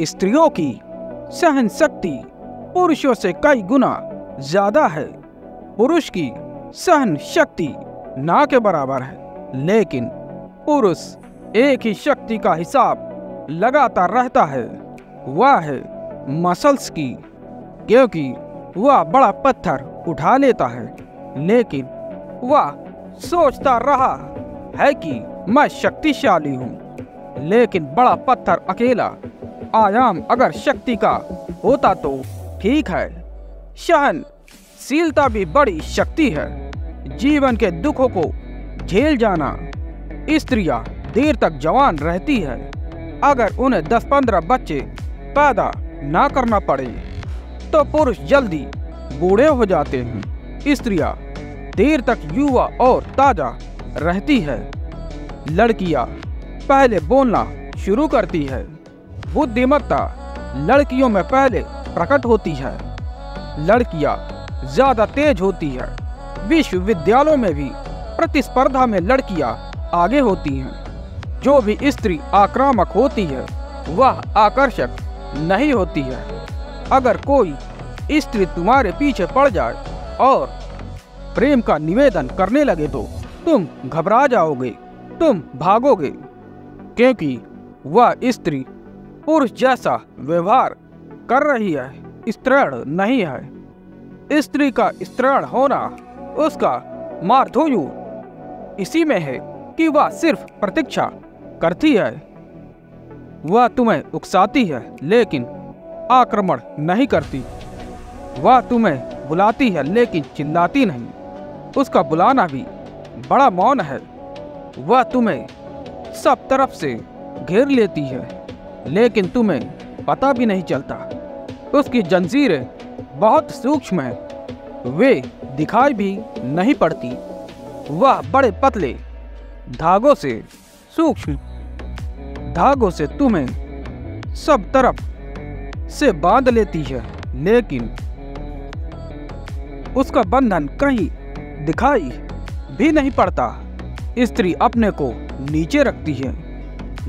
स्त्रियों की सहन शक्ति पुरुषों से कई गुना ज्यादा है। पुरुष की सहन शक्ति ना के बराबर है, लेकिन पुरुष एक ही शक्ति का हिसाब लगाता रहता है, वह है मसल्स की। क्योंकि वह बड़ा पत्थर उठा लेता है, लेकिन वह सोचता रहा है कि मैं शक्तिशाली हूँ। लेकिन बड़ा पत्थर अकेला आयाम अगर शक्ति का होता तो ठीक है। सहनशीलता भी बड़ी शक्ति है। जीवन के दुखों को झेल जाना। स्त्रियां देर तक जवान रहती है अगर उन्हें 10-15 बच्चे पैदा ना करना पड़े, तो पुरुष जल्दी बूढ़े हो जाते हैं। स्त्रियां देर तक युवा और ताजा रहती है। लड़कियां पहले बोलना शुरू करती है। बुद्धिमत्ता लड़कियों में पहले प्रकट होती है। लड़कियां ज्यादा तेज होती है। विश्वविद्यालयों में भी प्रतिस्पर्धा में लड़कियां आगे होती हैं। जो भी स्त्री आक्रामक होती है वह आकर्षक नहीं होती है। अगर कोई स्त्री तुम्हारे पीछे पड़ जाए और प्रेम का निवेदन करने लगे तो तुम घबरा जाओगे, तुम भागोगे, क्योंकि वह स्त्री पुरुष जैसा व्यवहार कर रही है, स्त्रीण नहीं है। स्त्री का स्त्रीण होना उसका माधुर्य इसी में है कि वह सिर्फ प्रतीक्षा करती है। वह तुम्हें उकसाती है लेकिन आक्रमण नहीं करती। वह तुम्हें बुलाती है लेकिन चिल्लाती नहीं। उसका बुलाना भी बड़ा मौन है। वह तुम्हें सब तरफ से घेर लेती है लेकिन तुम्हें पता भी नहीं चलता। उसकी जंजीरें बहुत सूक्ष्म हैं, वे दिखाई भी नहीं पड़ती। वह बड़े पतले धागों से, सूक्ष्म धागों से तुम्हें सब तरफ से बांध लेती है, लेकिन उसका बंधन कहीं दिखाई भी नहीं पड़ता। स्त्री अपने को नीचे रखती है।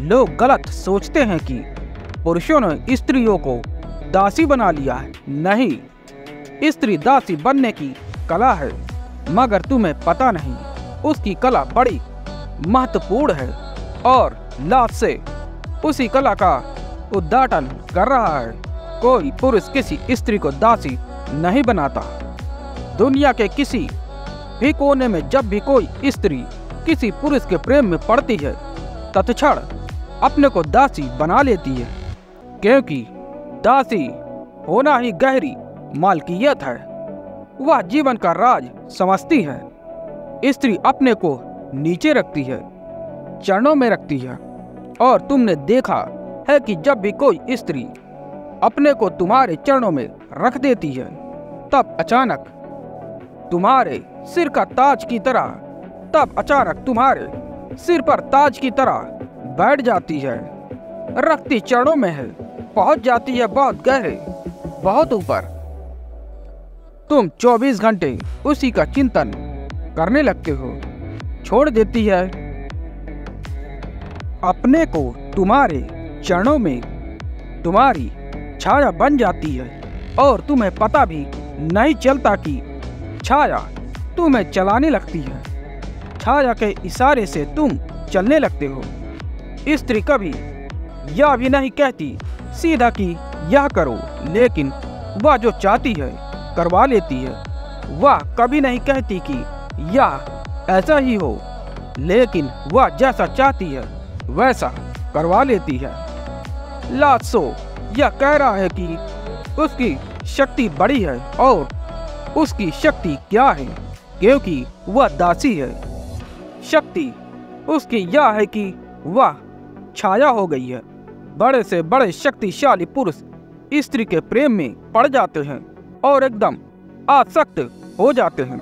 लोग गलत सोचते हैं कि पुरुषों ने स्त्रियों को दासी बना लिया है। नहीं, स्त्री दासी बनने की कला है, मगर तुम्हें पता नहीं उसकी कला बड़ी महत्वपूर्ण है और लात से उसी कला का उद्घाटन कर रहा है। कोई पुरुष किसी स्त्री को दासी नहीं बनाता। दुनिया के किसी भी कोने में जब भी कोई स्त्री किसी पुरुष के प्रेम में पड़ती है, तत्क्षण अपने को दासी बना लेती है, क्योंकि दासी होना ही गहरी मालकियत है। वह जीवन का राज समझती है। स्त्री अपने को नीचे रखती है, चरणों में रखती है। और तुमने देखा है कि जब भी कोई स्त्री अपने को तुम्हारे चरणों में रख देती है, तब अचानक तुम्हारे सिर का ताज की तरह, तब अचानक तुम्हारे सिर पर ताज की तरह बैठ जाती है। रखती चरणों में है, पहुंच जाती है बहुत गहरे, बहुत ऊपर। तुम 24 घंटे उसी का चिंतन करने लगते हो। छोड़ देती है अपने को तुम्हारे चरणों में, तुम्हारी छाया बन जाती है और तुम्हें पता भी नहीं चलता कि छाया तुम्हें चलाने लगती है। छाया के इशारे से तुम चलने लगते हो। स्त्री कभी यह भी नहीं कहती सीधा कि यह करो, लेकिन वह जो चाहती है करवा लेती है। वह कभी नहीं कहती कि यह ऐसा ही हो, लेकिन वह जैसा चाहती है वैसा करवा लेती है। लात्सो यह कह रहा है कि उसकी शक्ति बड़ी है, और उसकी शक्ति क्या है? क्योंकि वह दासी है। शक्ति उसकी यह है कि वह छाया हो गई है। बड़े से बड़े शक्तिशाली पुरुष स्त्री के प्रेम में पड़ जाते हैं और एकदम आसक्त हो जाते हैं।